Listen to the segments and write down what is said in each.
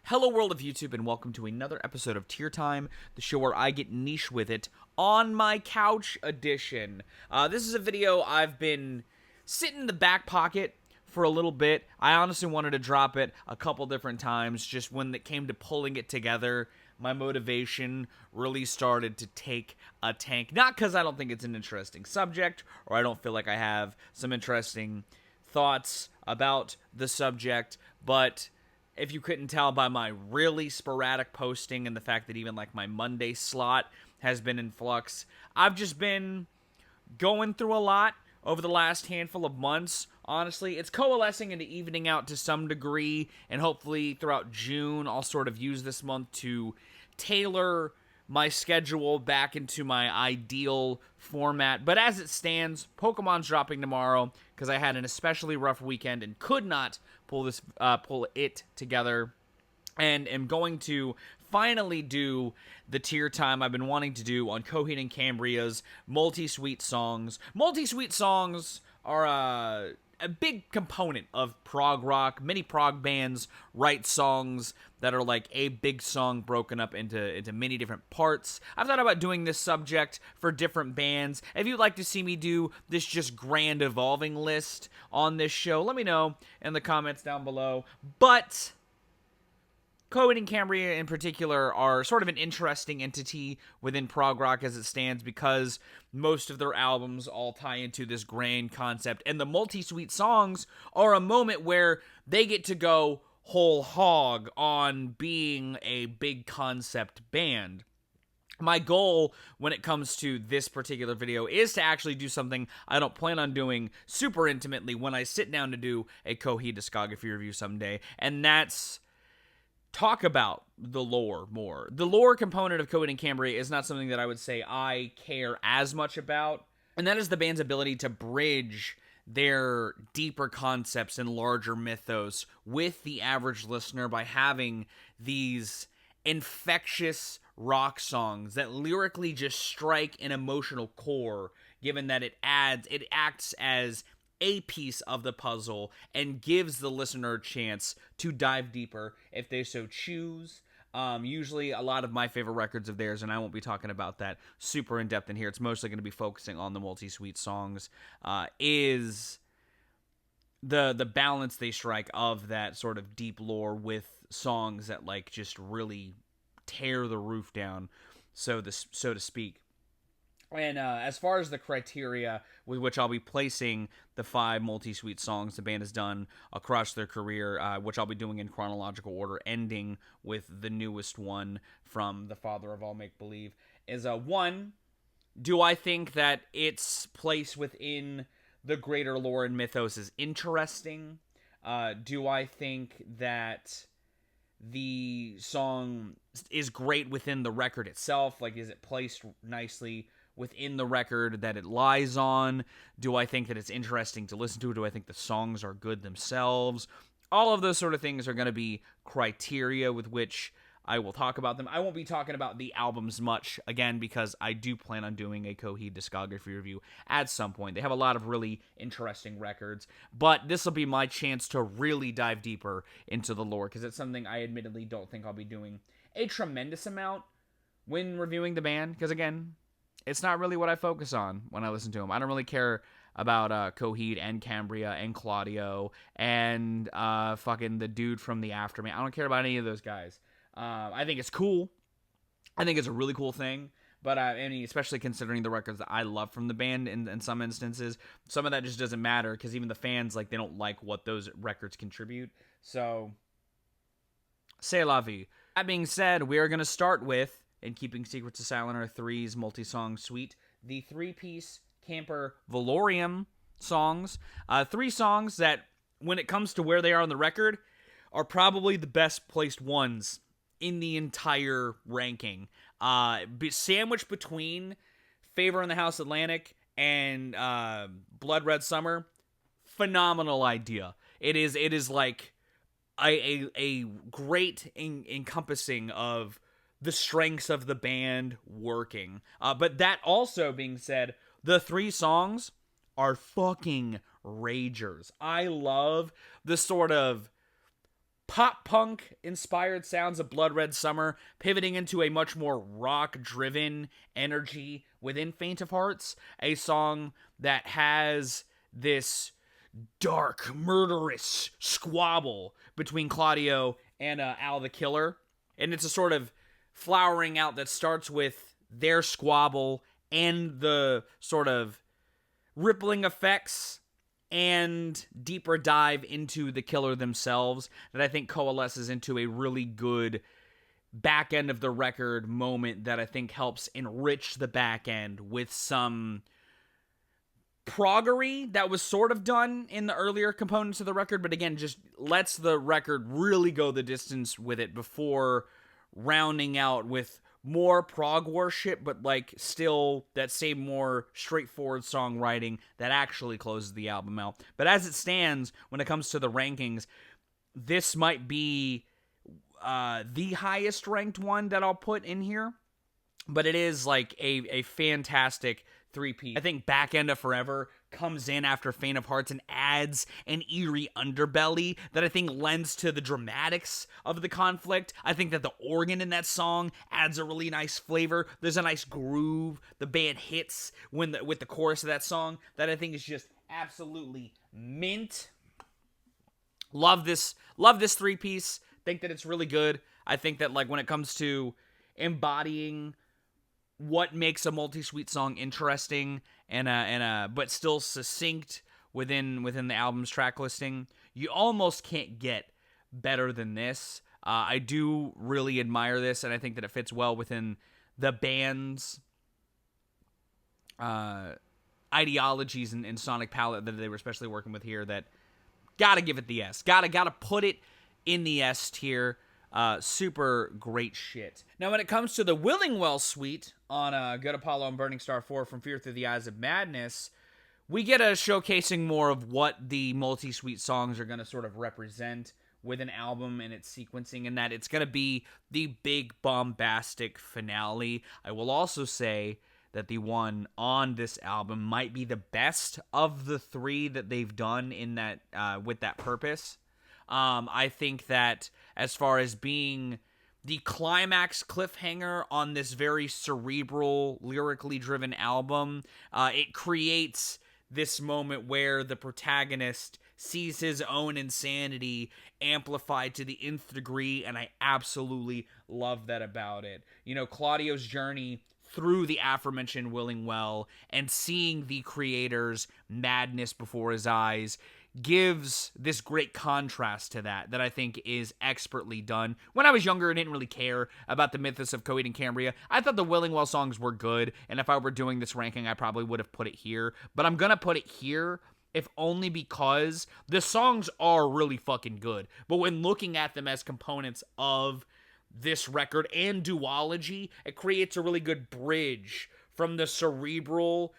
Hello world of YouTube and welcome to another episode of Tier Time, the show where I get niche with it on my couch edition. This is a video I've been sitting in the back pocket for a little bit. I honestly wanted to drop it a couple different times, just when it came to pulling it together, my motivation really started to take a tank. Not because I don't think it's an interesting subject, or I don't feel like I have some interesting thoughts about the subject, but if you couldn't tell by my really sporadic posting and the fact that even like my Monday slot has been in flux, I've just been going through a lot over the last handful of months. Honestly, it's coalescing into evening out to some degree, and hopefully throughout June I'll sort of use this month to tailor my schedule back into my ideal format. But as it stands, Pokemon's dropping tomorrow because I had an especially rough weekend and could not pull it together, and am going to finally do the tier time I've been wanting to do on Coheed and Cambria's multi-suite songs. Multi-suite songs are a big component of prog rock. Many prog bands write songs that are like a big song broken up into many different parts. I've thought about doing this subject for different bands. If you'd like to see me do this just grand evolving list on this show, let me know in the comments down below. But Coheed and Cambria in particular are sort of an interesting entity within prog rock as it stands, because most of their albums all tie into this grand concept, and the multi-suite songs are a moment where they get to go whole hog on being a big concept band. My goal when it comes to this particular video is to actually do something I don't plan on doing super intimately when I sit down to do a Coheed discography review someday, and that's talk about the lore more. The lore component of Coheed and Cambria is not something that I would say I care as much about, and that is the band's ability to bridge their deeper concepts and larger mythos with the average listener by having these infectious rock songs that lyrically just strike an emotional core, given that it acts as a piece of the puzzle and gives the listener a chance to dive deeper if they so choose. Usually a lot of my favorite records of theirs, and I won't be talking about that super in depth in here, it's mostly going to be focusing on the multi-suite songs, is the balance they strike of that sort of deep lore with songs that like just really tear the roof down, so to speak. And as far as the criteria with which I'll be placing the 5 multi-suite songs the band has done across their career, which I'll be doing in chronological order, ending with the newest one from the father of all make-believe, is 1, do I think that its place within the greater lore and mythos is interesting? Do I think that the song is great within the record itself? Like, is it placed nicely within the record that it lies on? Do I think that it's interesting to listen to? Do I think the songs are good themselves? All of those sort of things are going to be criteria with which I will talk about them. I won't be talking about the albums much, again, because I do plan on doing a Coheed discography review at some point. They have a lot of really interesting records, but this will be my chance to really dive deeper into the lore, because it's something I admittedly don't think I'll be doing a tremendous amount when reviewing the band, because again, it's not really what I focus on when I listen to them. I don't really care about Coheed and Cambria and Claudio and fucking the dude from the Aftermath. I don't care about any of those guys. I think it's cool. I think it's a really cool thing. But I mean, especially considering the records that I love from the band in some instances, some of that just doesn't matter, because even the fans, like, they don't like what those records contribute. So, c'est la vie. That being said, we are going to start with, and keeping secrets of silent, our 3's multi-song suite, the 3-piece Camper Valorium songs. 3 songs that, when it comes to where they are on the record, are probably the best placed ones in the entire ranking. Sandwiched between Favor in the House Atlantic and Blood Red Summer. Phenomenal idea. It is like a great encompassing of the strengths of the band working. But that also being said, the 3 songs are fucking ragers. I love the sort of pop-punk inspired sounds of Blood Red Summer, pivoting into a much more rock-driven energy within Faint of Hearts, a song that has this dark, murderous squabble between Claudio and Al the Killer. And it's a sort of flowering out that starts with their squabble and the sort of rippling effects and deeper dive into the killer themselves that I think coalesces into a really good back end of the record moment that I think helps enrich the back end with some proggery that was sort of done in the earlier components of the record, but again, just lets the record really go the distance with it before rounding out with more prog worship, but like still that same more straightforward songwriting that actually closes the album out. But as it stands, when it comes to the rankings, this might be the highest ranked one that I'll put in here. But it is like a fantastic three-piece. I think Back End of Forever comes in after Faint of Hearts and adds an eerie underbelly that I think lends to the dramatics of the conflict. I think that the organ in that song adds a really nice flavor. There's a nice groove the band hits with the chorus of that song that I think is just absolutely mint. Love this three-piece. Think that it's really good. I think that like when it comes to embodying what makes a multi-suite song interesting and but still succinct within the album's track listing, you almost can't get better than this. I do really admire this, and I think that it fits well within the band's ideologies and sonic palette that they were especially working with here. That gotta give it the S. Gotta put it in the S tier. Super great shit. Now, when it comes to the Willingwell suite on Good Apollo and Burning Star 4 From Fear Through the Eyes of Madness, we get a showcasing more of what the multi-suite songs are going to sort of represent with an album and its sequencing, and that it's going to be the big bombastic finale. I will also say that the one on this album might be the best of the three that they've done in that with that purpose. I think that as far as being the climax cliffhanger on this very cerebral, lyrically driven album, it creates this moment where the protagonist sees his own insanity amplified to the nth degree, and I absolutely love that about it. You know, Claudio's journey through the aforementioned Willingwell and seeing the creator's madness before his eyes gives this great contrast to that I think is expertly done. When I was younger, I didn't really care about the mythos of Coheed and Cambria. I thought the Willingwell songs were good, and if I were doing this ranking, I probably would have put it here. But I'm gonna put it here, if only because the songs are really fucking good. But when looking at them as components of this record and duology, it creates a really good bridge from the cerebral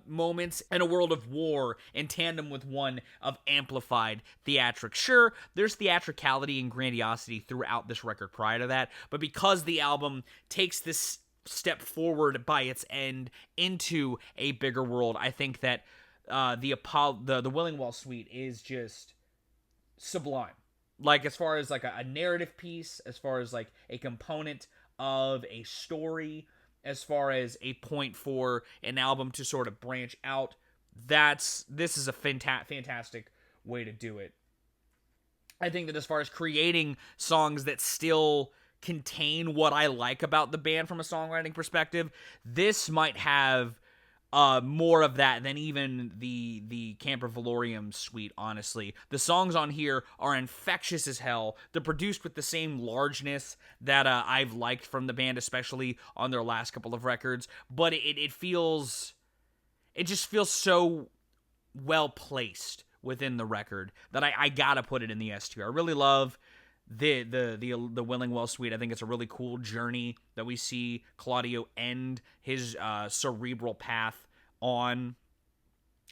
moments in a world of war in tandem with one of amplified theatrics. Sure, there's theatricality and grandiosity throughout this record prior to that, but because the album takes this step forward by its end into a bigger world, I think that the Willingwell suite is just sublime. Like, as far as like a narrative piece, as far as like a component of a story, as far as a point for an album to sort of branch out, this is a fantastic way to do it. I think that as far as creating songs that still contain what I like about the band from a songwriting perspective, this might have more of that than even the Camper Valorium suite, honestly. The songs on here are infectious as hell. They're produced with the same largeness that I've liked from the band, especially on their last couple of records, but it just feels so well placed within the record that I gotta put it in the S tier. I really love the Willingwell suite. I think it's a really cool journey that we see Claudio end his cerebral path on,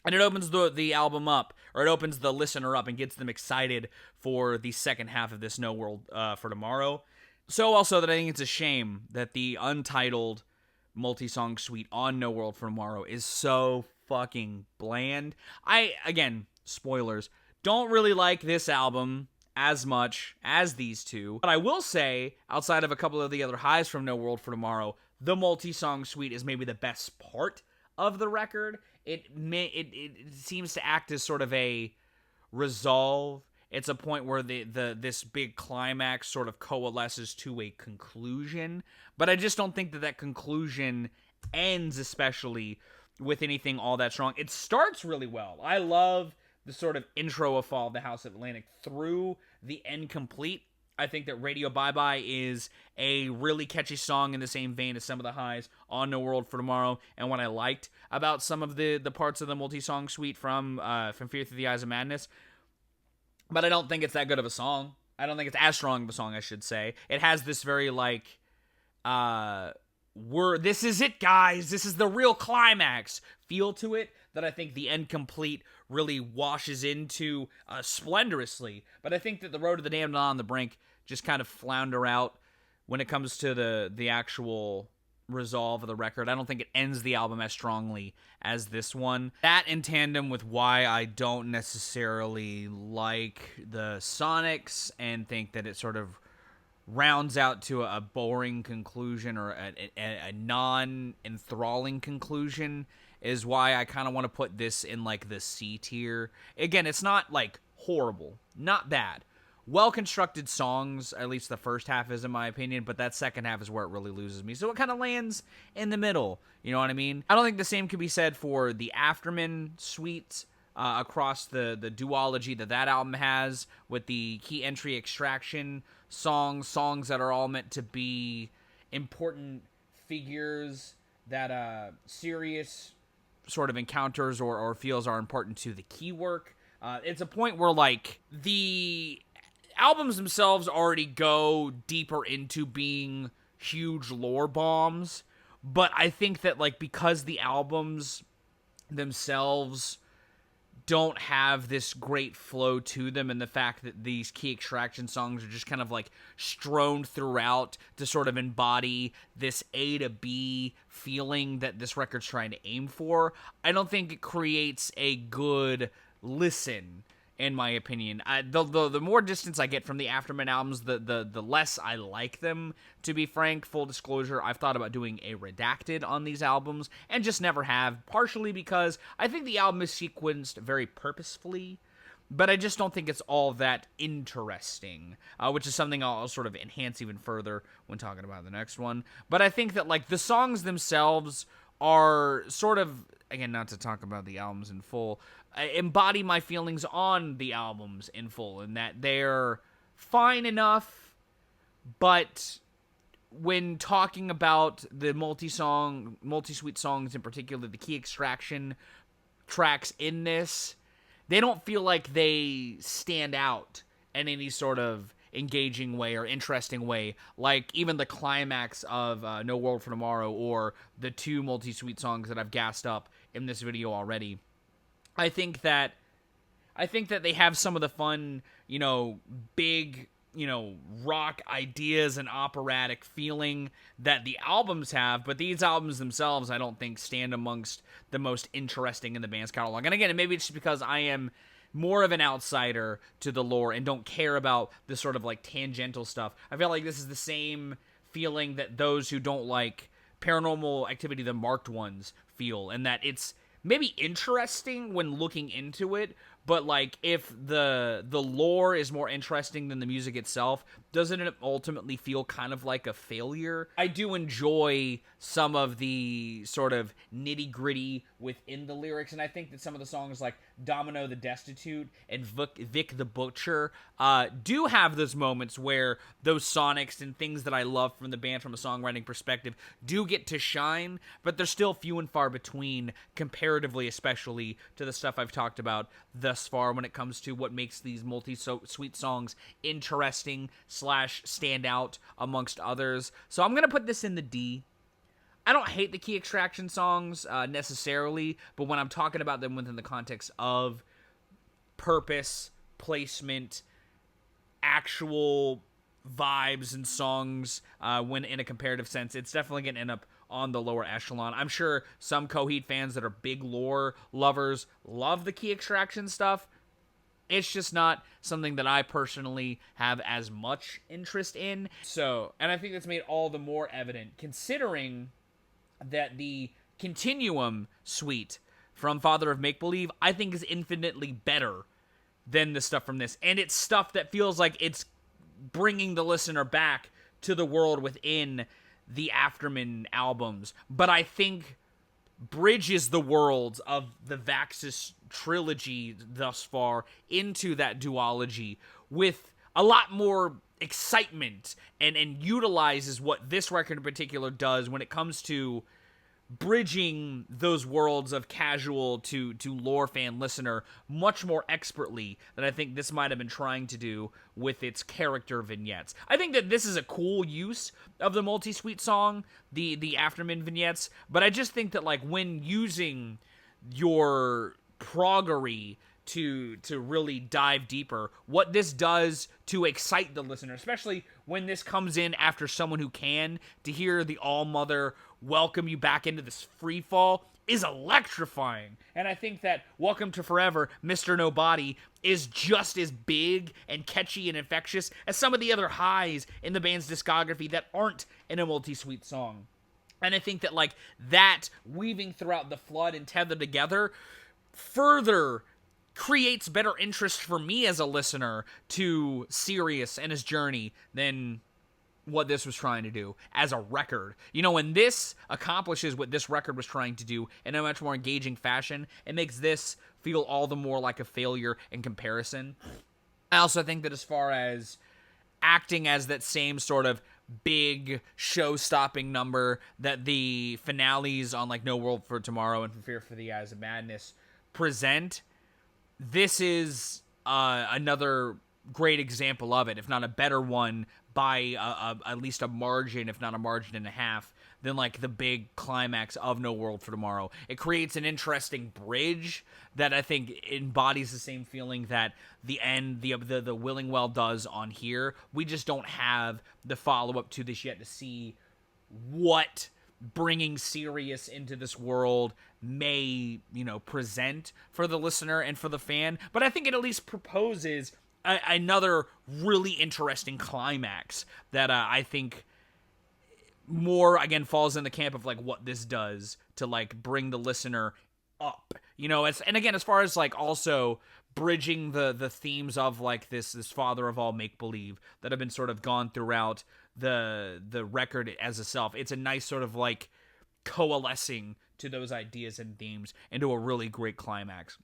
and it opens the album up, or it opens the listener up and gets them excited for the second half of this No World for Tomorrow. So also that I think it's a shame that the untitled multi-song suite on No World for Tomorrow is so fucking bland. Again, spoilers, don't really like this album as much as these two. But I will say, outside of a couple of the other highs from No World for Tomorrow, the multi-song suite is maybe the best part of the record. It seems to act as sort of a resolve. It's a point where this big climax sort of coalesces to a conclusion, but I just don't think that conclusion ends especially with anything all that strong. It starts really well. I love the sort of intro of Fall of the House of Atlantic through the end complete. I think that Radio Bye Bye is a really catchy song in the same vein as some of the highs on No World for Tomorrow. And what I liked about some of the parts of the multi-song suite from Fear Through the Eyes of Madness, but I don't think it's that good of a song. I don't think it's as strong of a song, I should say. It has this very this is it, guys. This is the real climax feel to it that I think the end complete really washes into splendorously. But I think that the Road to the Damned and On the Brink just kind of flounder out when it comes to the actual resolve of the record. I don't think it ends the album as strongly as this one. That in tandem with why I don't necessarily like the Sonics and think that it sort of rounds out to a boring conclusion or a non-enthralling conclusion is why I kind of want to put this in like the C tier. Again, it's not like horrible, not bad. Well-constructed songs, at least the first half is in my opinion, but that second half is where it really loses me. So it kind of lands in the middle, you know what I mean? I don't think the same can be said for the Afterman suite across the duology that album has with the key entry Extraction songs that are all meant to be important figures that serious sort of encounters or feels are important to the key work. It's a point where like the albums themselves already go deeper into being huge lore bombs, but I think that like because the albums themselves don't have this great flow to them, and the fact that these key Extraction songs are just kind of like strewn throughout to sort of embody this A to B feeling that this record's trying to aim for, I don't think it creates a good listen, in my opinion. The more distance I get from the Afterman albums, the less I like them, to be frank. Full disclosure, I've thought about doing a redacted on these albums, and just never have, partially because I think the album is sequenced very purposefully, but I just don't think it's all that interesting, which is something I'll sort of enhance even further when talking about the next one. But I think that, like, the songs themselves are sort of, again, not to talk about the albums in full, embody my feelings on the albums in full, in that they're fine enough, but when talking about the multi-suite songs in particular, the key Extraction tracks in this, they don't feel like they stand out in any sort of engaging way or interesting way, like even the climax of No World for Tomorrow or the two multi-suite songs that I've gassed up in this video already. I think that they have some of the fun, big, rock ideas and operatic feeling that the albums have, but these albums themselves I don't think stand amongst the most interesting in the band's catalog. And again, maybe it's just because I am more of an outsider to the lore and don't care about this sort of like tangential stuff. I feel like this is the same feeling that those who don't like Paranormal Activity, the Marked Ones, feel, and that it's maybe interesting when looking into it, but like if the lore is more interesting than the music itself, doesn't it ultimately feel kind of like a failure? I do enjoy some of the sort of nitty-gritty within the lyrics, and I think that some of the songs like Domino the Destitute and Vic the Butcher do have those moments where those sonics and things that I love from the band from a songwriting perspective do get to shine, but they're still few and far between, comparatively especially to the stuff I've talked about thus far when it comes to what makes these multi-suite songs interesting / stand out amongst others. So I'm going to put this in the D. I don't hate the key Extraction songs necessarily, but when I'm talking about them within the context of purpose, placement, actual vibes and songs, when in a comparative sense, it's definitely going to end up on the lower echelon. I'm sure some Coheed fans that are big lore lovers love the key Extraction stuff. It's just not something that I personally have as much interest in. So, and I think that's made all the more evident considering that the Continuum suite from Father of Make-Believe, I think, is infinitely better than the stuff from this. And it's stuff that feels like it's bringing the listener back to the world within the Afterman albums. But I think bridges the worlds of the Vaxis trilogy thus far into that duology with a lot more excitement and utilizes what this record in particular does when it comes to bridging those worlds of casual to lore fan listener much more expertly than I think this might have been trying to do with its character vignettes. I think that this is a cool use of the multi-suite song, the Afterman vignettes, but I just think that like when using your proggery to really dive deeper, what this does to excite the listener, especially when this comes in after Someone Who Can, to hear the All-Mother welcome you back into this free fall is electrifying. And I think that Welcome to Forever, Mr. Nobody, is just as big and catchy and infectious as some of the other highs in the band's discography that aren't in a multi-suite song. And I think that like that weaving throughout the flood and tethered together further creates better interest for me as a listener to Sirius and his journey than what this was trying to do as a record. You know, when this accomplishes what this record was trying to do in a much more engaging fashion, it makes this feel all the more like a failure in comparison. I also think that as far as acting as that same sort of big show-stopping number that the finales on like No World for Tomorrow and Fear for the Eyes of Madness present, this is another great example of it, if not a better one, by at least a margin, if not a margin and a half, than like the big climax of No World for Tomorrow. It creates an interesting bridge that I think embodies the same feeling that the end, the Willingwell does on here. We just don't have the follow-up to this yet to see what bringing Sirius into this world may, you know, present for the listener and for the fan. But I think it at least proposes another really interesting climax that I think more, again, falls in the camp of, like, what this does to, like, bring the listener up. You know, and again, as far as, like, also bridging the themes of, like, this father of all make-believe that have been sort of gone throughout the record as a self. It's a nice sort of, like, coalescing to those ideas and themes into a really great climax.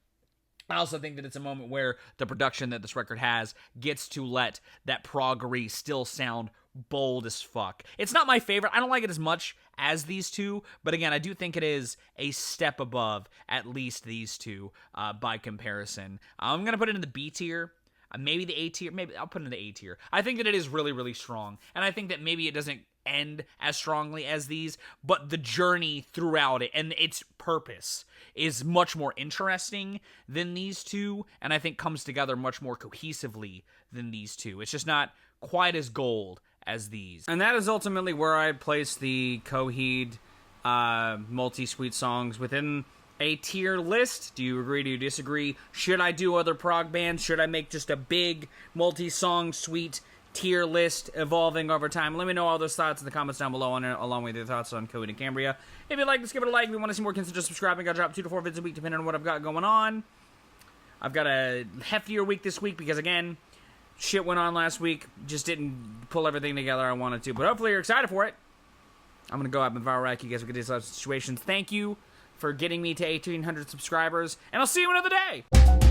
I also think that it's a moment where the production that this record has gets to let that proggery still sound bold as fuck. It's not my favorite. I don't like it as much as these two, but again, I do think it is a step above at least these two by comparison. I'm going to put it in the B tier. Maybe the A tier. Maybe I'll put it in the A tier. I think that it is really, really strong. And I think that maybe it doesn't end as strongly as these, but the journey throughout it and its purpose is much more interesting than these two, and I think comes together much more cohesively than these two. It's just not quite as gold as these. And that is ultimately where I place the Coheed multi-suite songs within a tier list. Do you agree? Do you disagree? Should I do other prog bands? Should I make just a big multi-song suite tier list evolving over time? Let me know all those thoughts in the comments down below, along with your thoughts on Coheed and Cambria. If you like this, give it a like. If you want to see more, consider subscribing. I drop 2 to 4 vids a week depending on what I've got going on. I've got a heftier week this week because, again, shit went on last week. Just didn't pull everything together I wanted to. But hopefully you're excited for it. I'm going to go out and viral rack you guys with these situations. Thank you for getting me to 1,800 subscribers, and I'll see you another day.